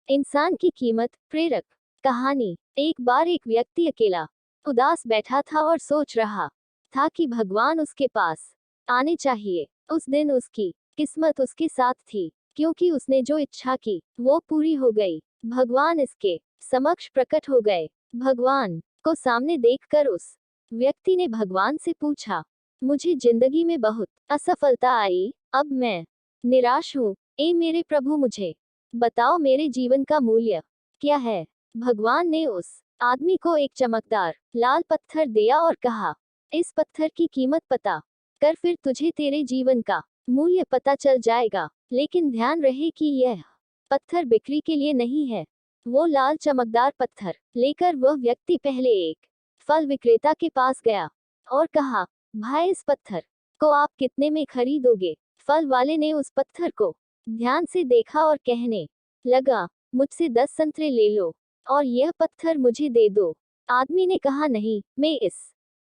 इंसान की कीमत। प्रेरक कहानी। एक बार एक व्यक्ति अकेला उदास बैठा था और सोच रहा था कि भगवान उसके पास आने चाहिए। उस दिन उसकी किस्मत उसके साथ थी, क्योंकि उसने जो इच्छा की वो पूरी हो गई। भगवान इसके समक्ष प्रकट हो गए। भगवान को सामने देखकर उस व्यक्ति ने भगवान से पूछा, मुझे जिंदगी में बहुत असफलता आई, अब मैं निराश हूँ। ए मेरे प्रभु, मुझे बताओ मेरे जीवन का मूल्य क्या है। भगवान ने उस आदमी को एक चमकदार लाल पत्थर दिया और कहा, इस पत्थर की कीमत पता कर, फिर तुझे तेरे जीवन का मूल्य पता चल जाएगा। लेकिन ध्यान रहे कि यह पत्थर बिक्री के लिए नहीं है। वो लाल चमकदार पत्थर लेकर वह व्यक्ति पहले एक फल विक्रेता के पास गया और कहा, भाई इस पत्थर को आप कितने में खरीदोगे। फल वाले ने उस पत्थर को ध्यान से देखा और कहने लगा, मुझसे 10 संतरे ले लो और यह पत्थर मुझे दे दो। आदमी ने कहा, नहीं, मैं इस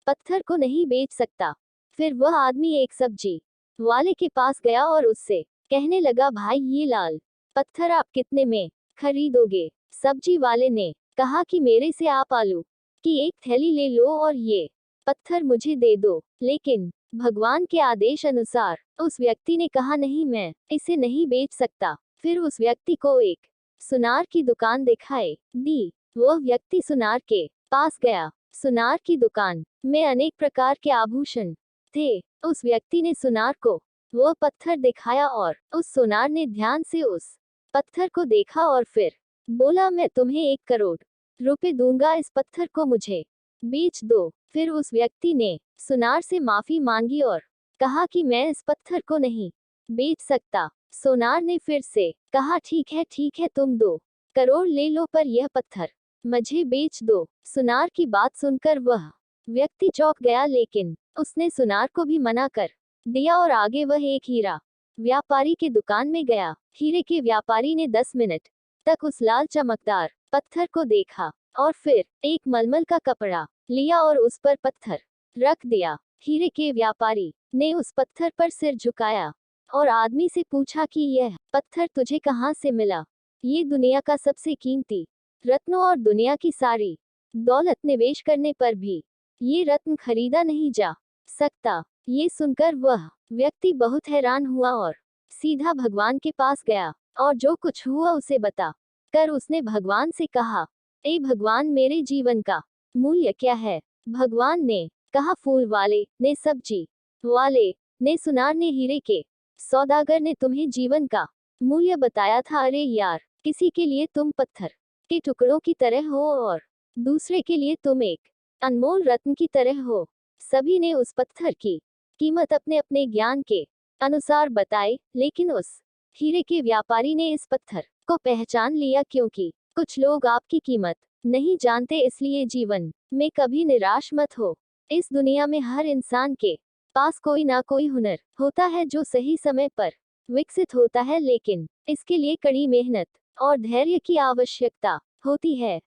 पत्थर को नहीं बेच सकता। फिर वह आदमी एक सब्जी वाले के पास गया और उससे कहने लगा, भाई ये लाल पत्थर आप कितने में खरीदोगे। सब्जी वाले ने कहा कि मेरे से आप आलू की एक थैली ले लो और ये पत्थर मुझे दे दो। लेकिन भगवान के आदेश अनुसार उस व्यक्ति ने कहा, नहीं, मैं इसे नहीं बेच सकता। फिर उस व्यक्ति को एक सुनार की दुकान दिखाई दी। वह व्यक्ति सुनार के पास गया। सुनार की दुकान में अनेक प्रकार के आभूषण थे। उस व्यक्ति ने सुनार को वह पत्थर दिखाया और उस सुनार ने ध्यान से उस पत्थर को देखा और फिर बोला, मैं तुम्हें 1 करोड़ रुपए दूंगा, इस पत्थर को मुझे बेच दो। फिर उस व्यक्ति ने सुनार से माफी मांगी और कहा कि मैं इस पत्थर को नहीं बेच सकता। सुनार ने फिर से कहा, ठीक है, तुम 2 करोड़ ले लो, पर यह पत्थर मुझे बेच दो। सुनार की बात सुनकर वह व्यक्ति चौंक गया, लेकिन उसने सुनार को भी मना कर दिया और आगे वह एक हीरा व्यापारी के दुकान में गया। हीरे के व्यापारी ने 10 मिनट तक उस लाल चमकदार पत्थर को देखा और फिर एक मलमल का कपड़ा लिया और उस पर पत्थर रख दिया। हीरे के व्यापारी ने उस पत्थर पर सिर झुकाया और आदमी से पूछा कि यह पत्थर तुझे कहाँ से मिला। ये दुनिया का सबसे कीमती रत्नों और दुनिया की सारी दौलत निवेश करने पर भी ये रत्न खरीदा नहीं जा सकता। ये सुनकर वह व्यक्ति बहुत हैरान हुआ और सीधा भगवान के पास गया और जो कुछ हुआ उसे बता कर उसने भगवान से कहा, ए भगवान, मेरे जीवन का मूल्य क्या है। भगवान ने कहा, फूल वाले ने सब्जी वाले ने सुनार ने हीरे के सौदागर ने तुम्हें जीवन का मूल्य बताया था। अरे यार, किसी के लिए तुम पत्थर के टुकड़ों की तरह हो और दूसरे के लिए तुम एक अनमोल रत्न की तरह हो। सभी ने उस पत्थर की कीमत अपने अपने ज्ञान के अनुसार बताई, लेकिन उस हीरे के व्यापारी ने इस पत्थर को पहचान लिया, क्योंकि कुछ लोग आपकी कीमत नहीं जानते। इसलिए जीवन में कभी निराश मत हो। इस दुनिया में हर इंसान के पास कोई ना कोई हुनर होता है जो सही समय पर विकसित होता है, लेकिन इसके लिए कड़ी मेहनत और धैर्य की आवश्यकता होती है।